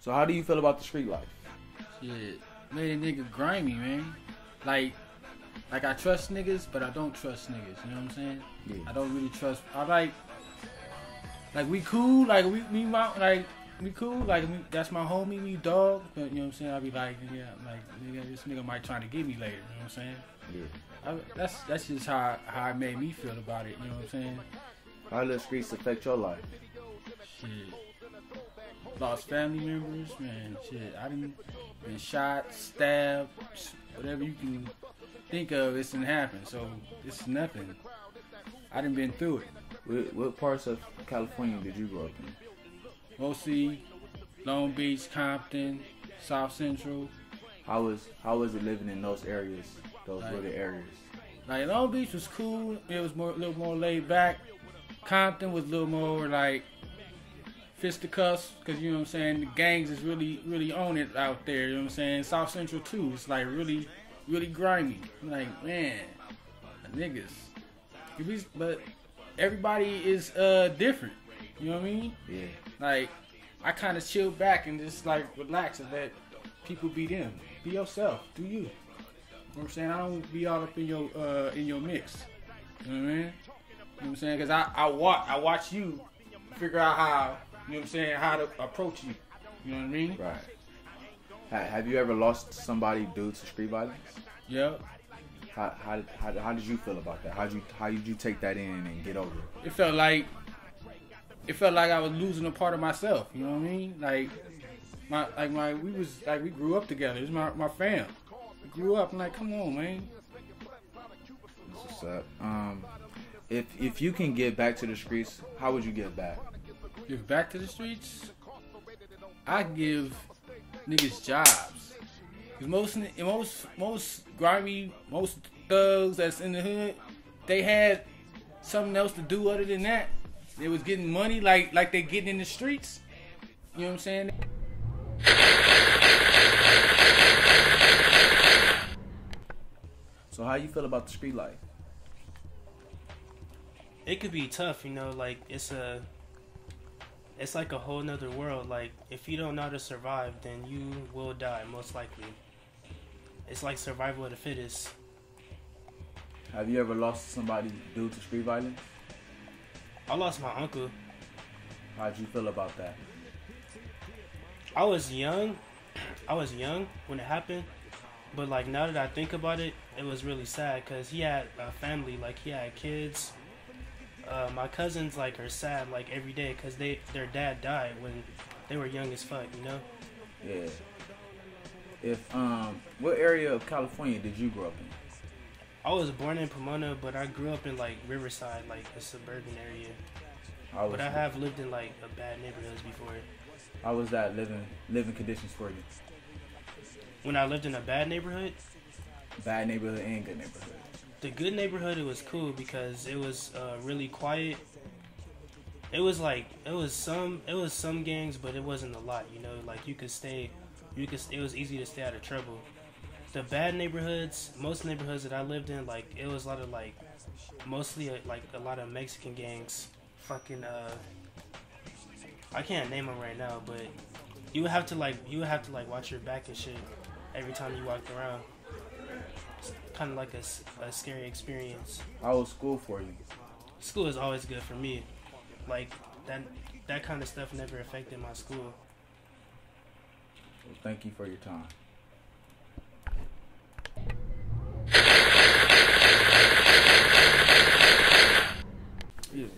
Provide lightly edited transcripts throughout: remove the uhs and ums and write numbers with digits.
So how do you feel about the street life? Shit, made a nigga grimy, man. Like I trust niggas, but I don't trust niggas. You know what I'm saying? Yeah. I don't really trust. I like we cool. Like we cool. Like that's my homie. We dog. But you know what I'm saying? I be like, yeah, like nigga, this nigga might try to get me later. You know what I'm saying? Yeah. That's just how it made me feel about it. You know what I'm saying? How do the streets affect your life? Shit. Lost family members, man. Shit, I done been shot, stabbed, whatever you can think of, it's done happened. So it's nothing. I done been through it. What parts of California did you grow up in? Mostly Long Beach, Compton, South Central. How was it living in those areas? Those were the areas. Like Long Beach was cool. It was a little more laid back. Compton was a little more like fisticuffs, because you know what I'm saying, the gangs is really on it out there. You know what I'm saying? South Central too. It's like really grimy. Like, man, niggas. But everybody is different. You know what I mean? Yeah. Like, I kind of chill back and just like relax and let people be them. Be yourself. Do you. You know what I'm saying? I don't be all up in your mix. You know what I mean? You know what I'm saying? Because I watch you figure out how, you know what I'm saying, how to approach you. You know what I mean? Right. Have you ever lost somebody due to street violence? Yeah. How did you feel about that? How did you take that in and get over it? It felt like I was losing a part of myself. You know what I mean? We grew up together. It's my fam. We grew up. I'm like, come on, man. That's what's up. If you can get back to the streets, how would you get back? Give back to the streets? I give niggas jobs. Cause most grimy, most thugs that's in the hood, they had something else to do other than that. They was getting money like they getting in the streets. You know what I'm saying? So how you feel about the street life? It could be tough, you know, like it's like a whole nother world. Like, if you don't know how to survive, then you will die, most likely. It's like survival of the fittest. Have you ever lost somebody due to street violence? I lost my uncle. How'd you feel about that? I was young when it happened. But, like, now that I think about it, it was really sad because he had a family. Like, he had kids. My cousins, like, are sad, like, every day because their dad died when they were young as fuck, you know? Yeah. What area of California did you grow up in? I was born in Pomona, but I grew up in, like, Riverside, like, a suburban area. But I have lived in, like, a bad neighborhoods before. How was that living conditions for you? When I lived in a bad neighborhood? Bad neighborhood and good neighborhood. The good neighborhood, it was cool because it was really quiet. It was some gangs, but it wasn't a lot, you know. Like it was easy to stay out of trouble. The bad neighborhoods, most neighborhoods that I lived in, like it was a lot of like, mostly like a lot of Mexican gangs. Fucking I can't name them right now, but you would have to watch your back and shit every time you walked around. Kind of like a scary experience. How was school for you? School is always good for me. Like that kind of stuff never affected my school. Well, thank you for your time. Yeah.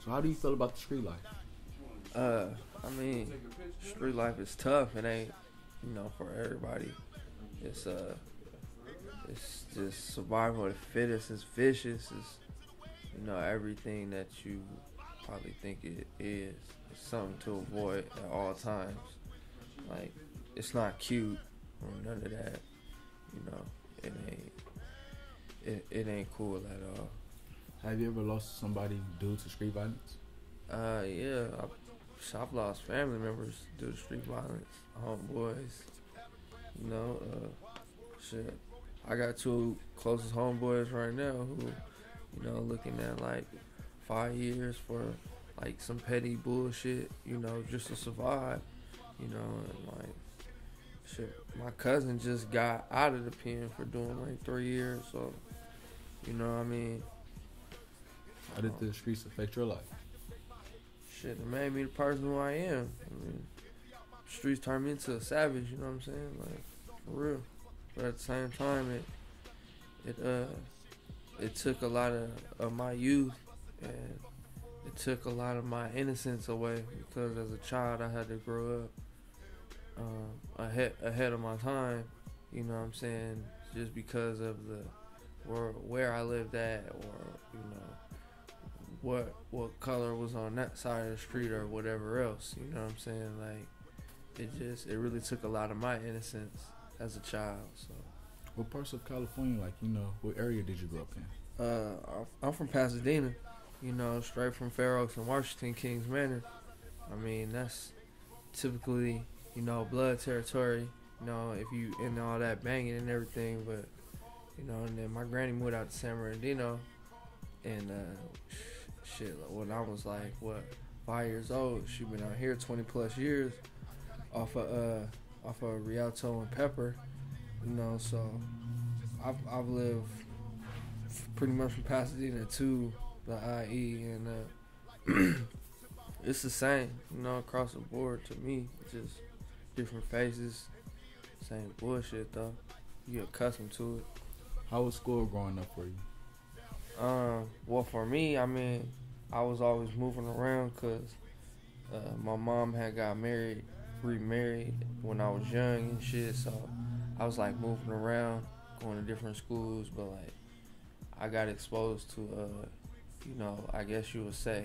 So how do you feel about the street life? I mean, street life is tough. It ain't, for everybody. It's just survival of the fittest. It's vicious. It's, everything that you probably think it is. It's something to avoid at all times. Like, it's not cute or none of that. It ain't cool at all. Have you ever lost somebody due to street violence? Yeah. I've lost family members due to street violence. Homeboys. Shit. I got two closest homeboys right now who, looking at like 5 years for like some petty bullshit, just to survive. you know, and like, shit, my cousin just got out of the pen for doing like 3 years, so, you know what I mean? How did the streets affect your life? Shit, it made me the person who I am. I mean, streets turned me into a savage, you know what I'm saying? Like, for real. But at the same time, it took a lot of my youth, and it took a lot of my innocence away, because as a child I had to grow up ahead of my time, you know what I'm saying, just because of where I lived at, or, you know, what color was on that side of the street or whatever else, you know what I'm saying? Like, it really took a lot of my innocence as a child. So What parts of California, like, you know, what area did you grow up in? I'm from Pasadena, you know, straight from Fair Oaks and Washington, Kings Manor. I mean, that's typically, you know, blood territory, you know, if you into all that banging and everything. But, you know, and then my granny moved out to San Bernardino, and shit, when I was like, 5 years old, she been out here 20 plus years off of Rialto and Pepper, you know. So I've lived pretty much from Pasadena to the IE, and it's the same, you know, across the board to me. Just different faces, same bullshit though. You get accustomed to it. How was school growing up for you? Well, for me, I mean, I was always moving around because my mom had got remarried when I was young and shit. So I was like moving around, going to different schools, but like I got exposed to, you know, I guess you would say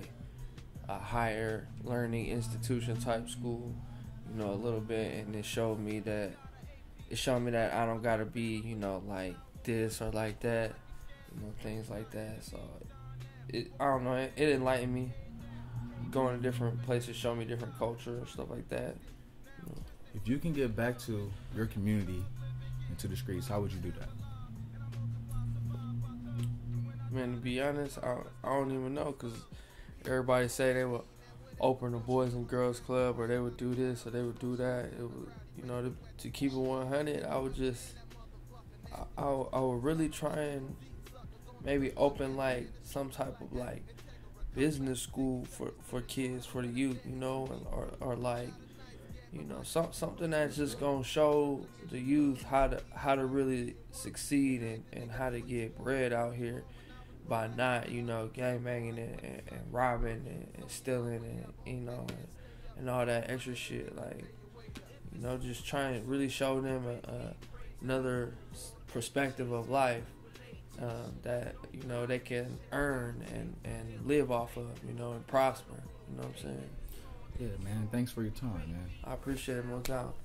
a higher learning institution type school, you know, a little bit, and it showed me that I don't gotta be, you know, like this or like that, you know, things like that. So I don't know, it enlightened me. Going to different places showed me different culture and stuff like that. You know. If you can get back to your community and to the streets, how would you do that? Man, to be honest, I don't even know, because everybody say they would open a Boys and Girls Club, or they would do this or they would do that. It would, you know, to keep it 100, I would just, I would really try and maybe open like some type of like business school for kids, for the youth, you know, or like, you know, something that's just gonna show the youth how to really succeed and how to get bread out here by not, you know, gangbanging and robbing and stealing and, you know, and all that extra shit. Like, you know, just trying to really show them another perspective of life that, you know, they can earn and live off of, you know, and prosper. You know what I'm saying? Yeah, man. Thanks for your time, man. I appreciate it, no doubt.